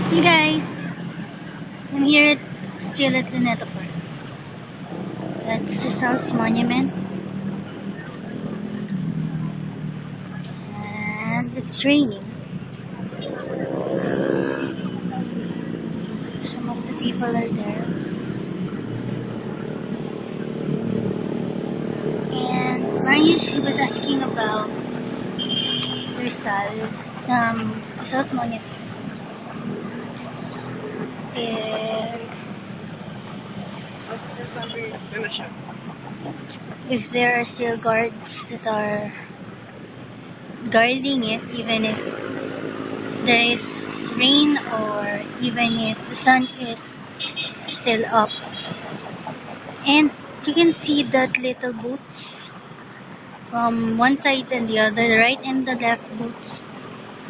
Hey guys, I'm here still at Luneta Park. That's the South Monument, and it's raining. Some of the people are there, and Marius was asking about Rizal, South Monument. If there are still guards that are guarding it, even if there is rain or even if the sun is still up. And you can see that little boats from one side and the other, the right and the left boats.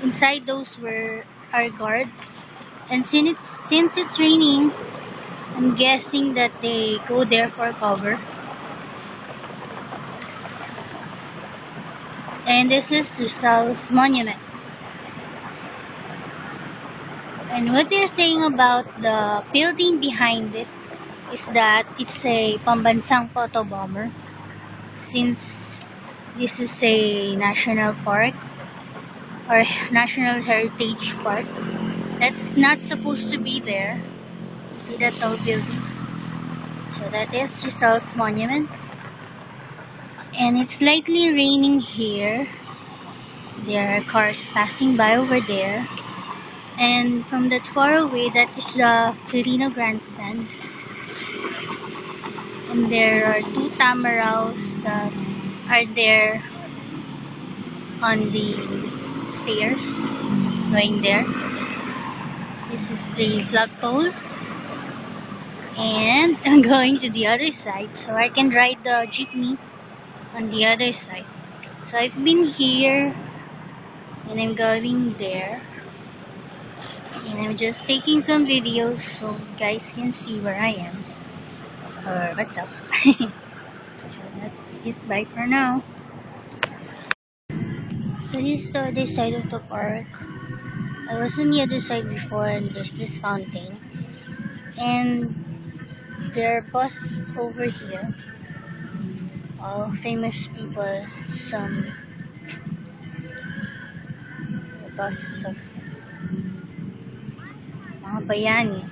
Inside those are guards. And since it's raining, I'm guessing that they go there for cover. And this is the South Monument. And what they're saying about the building behind it is that it's a pambansang photo bomber, since this is a national park or national heritage park that's not supposed to be there. See that tall building? So that is the South Monument. And it's slightly raining here. There are cars passing by over there. And from that far away, that is the Quirino Grandstand. And there are two tamaraws that are there on the stairs going there. This is the flagpole. And I'm going to the other side so I can ride the jeepney on the other side. So I've been here and I'm going there. And I'm just taking some videos so you guys can see where I am. Or what's up. So that's it. Bye for now. So this is the other side of the park. I was on the other side before and there's this fountain. And there are buses over here. All famous people. Some buses of mga bayani.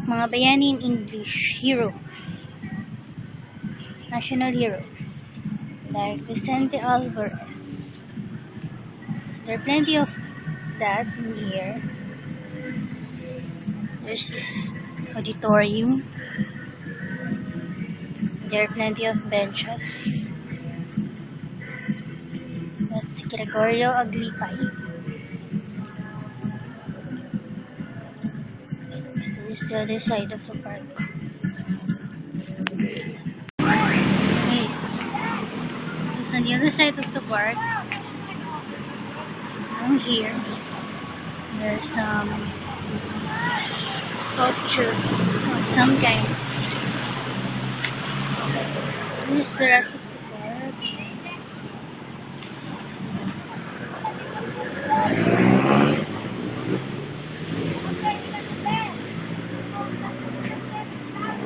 Mga bayani in English, hero. National hero. Like Vicente Alvarez. There are plenty of that in here. There's this auditorium. There are plenty of benches. That's Gregorio Aglipay. This is the other side of the park. Okay. This is on the other side of the park. I'm here. There's some sculpture of some kind. This is the rest of the park.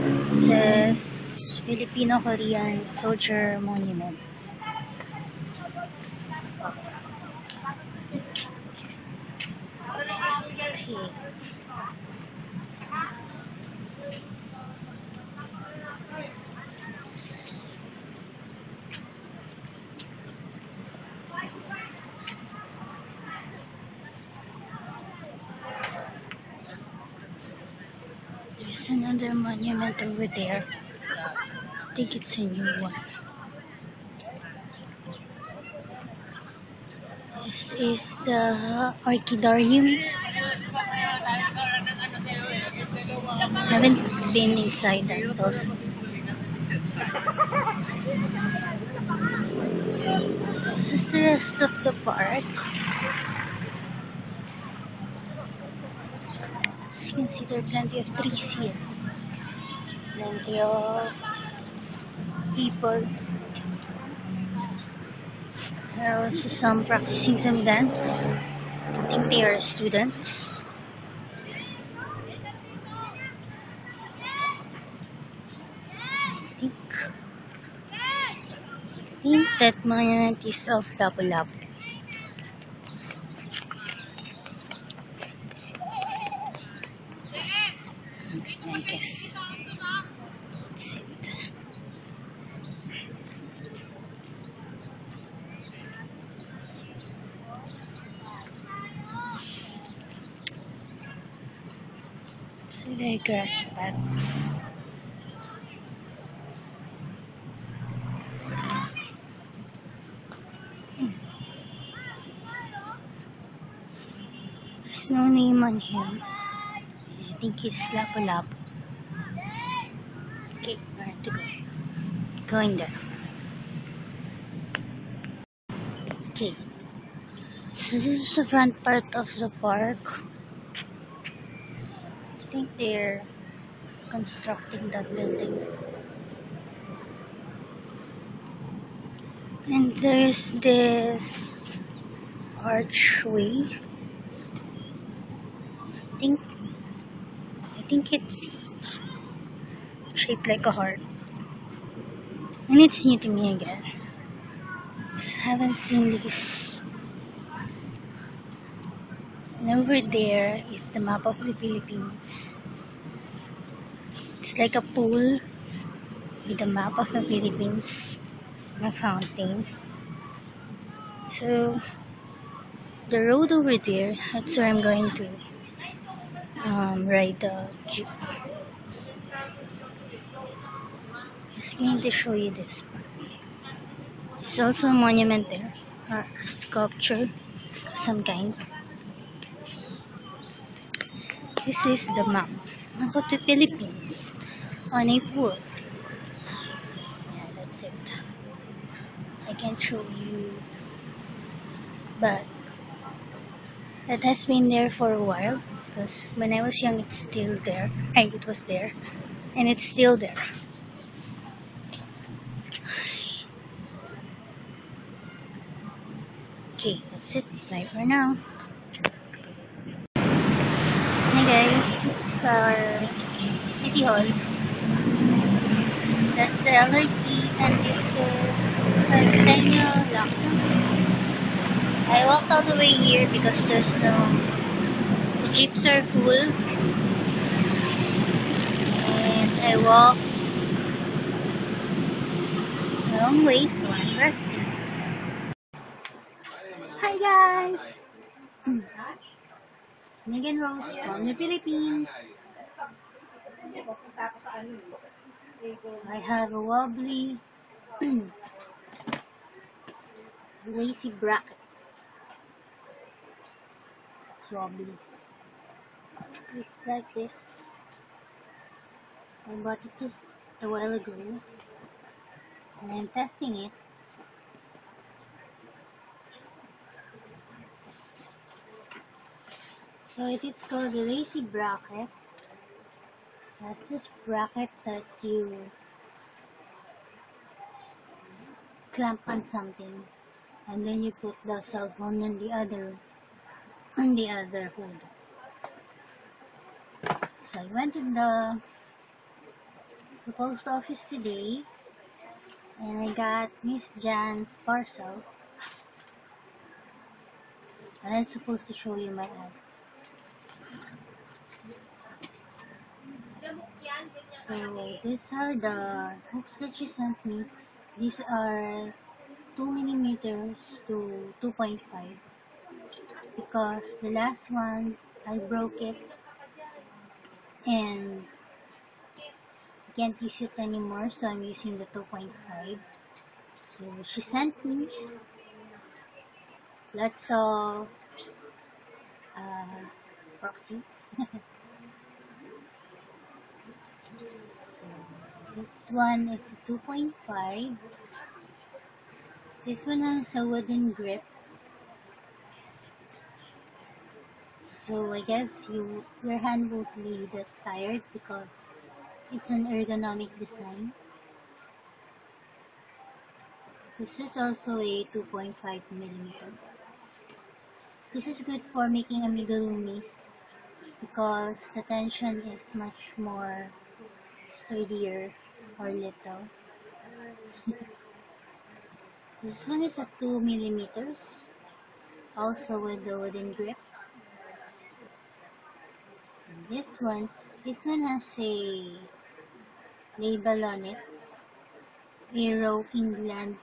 It says Filipino-Korean Soldier Monument. Okay. There's another monument over there. I think it's a new one. This is the Orchidarium. I haven't been inside that though. This is the rest of the park. As you can see, there are plenty of trees here. Plenty of people. There are also some practicing some dance. I think they are students. think that monument is of Lapu-Lapu. I guess. So the grass path. There's no name on him. I think he's Lapu-Lapu. Okay, where to go? Going there. Okay. So this is the front part of the park. I think they're constructing that building. And there's this archway. I think it's shaped like a heart. And it's new to me again. I haven't seen this. And over there is the map of the Philippines. It's like a pool with a map of the Philippines, a fountain. So the road over there, that's where I'm going to ride the jeep. Just going to show you this. There's also a monument there, or sculpture, some kind. This is the map of the Philippines on a pool. Yeah, that's it. I can't show you, but that has been there for a while because when I was young, it's still there. It was there, and it's still there. Okay, that's it. Bye for now. Hey guys, this is our City Hall. That's the LRT, and this is Centennial Lockdown. I walked all the way here because the jeeps are full, and I walked a long way, so I'm resting. Hi guys! Megan Rose from the Philippines. I have a wobbly lacy bracket. It's wobbly. It's like this. I bought it just a while ago, and I'm testing it. So it is called the lacy bracket. That's this bracket that you clamp on something, and then you put the cell phone on the other hood. So I went to the post office today, and I got Miss Jan's parcel. And I'm supposed to show you my ad. So these are the hooks that she sent me. These are 2 mm to 2.5 because the last one I broke it and can't use it anymore, so I'm using the 2.5. So she sent me lots of proxy. This one is 2.5. This one has a wooden grip. So I guess your hand won't be that tired because it's an ergonomic design. This is also a 2.5 mm. This is good for making amigurumi because the tension is much more sturdier or little. This one is a 2 millimeters, also with the wooden grip. And this one has a label on it, Aero England,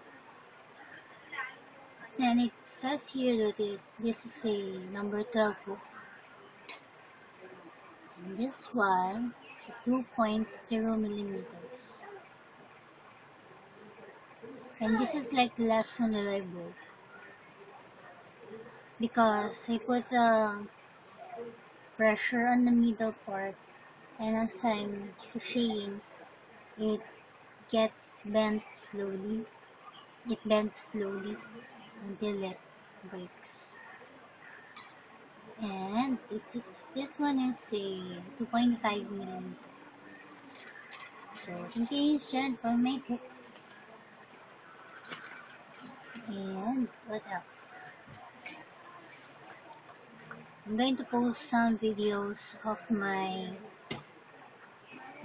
and it says here that this is a number 12 hook. And this one is 2.0 millimeters. And this is like less reliable because I put pressure on the middle part, and as I'm crocheting, it gets bent slowly. It bends slowly until it breaks. And this one is a 2.5 millimeters. So thank you, Jen, for my hook. And what else? I'm going to post some videos of my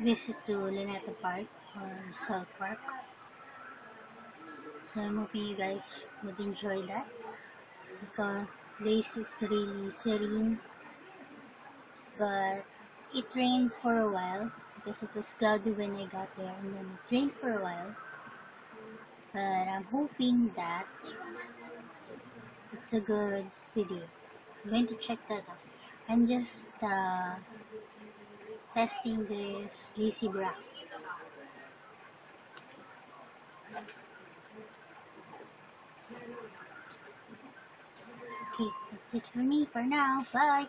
visit to Luneta Park or South Park. So I'm hoping you guys would enjoy that because place is really serene, but it rained for a while because it was cloudy when I got there, and then it rained for a while. But I'm hoping that it's a good video. I'm going to check that out. I'm just testing this GC bra. Okay, that's it for me for now. Bye!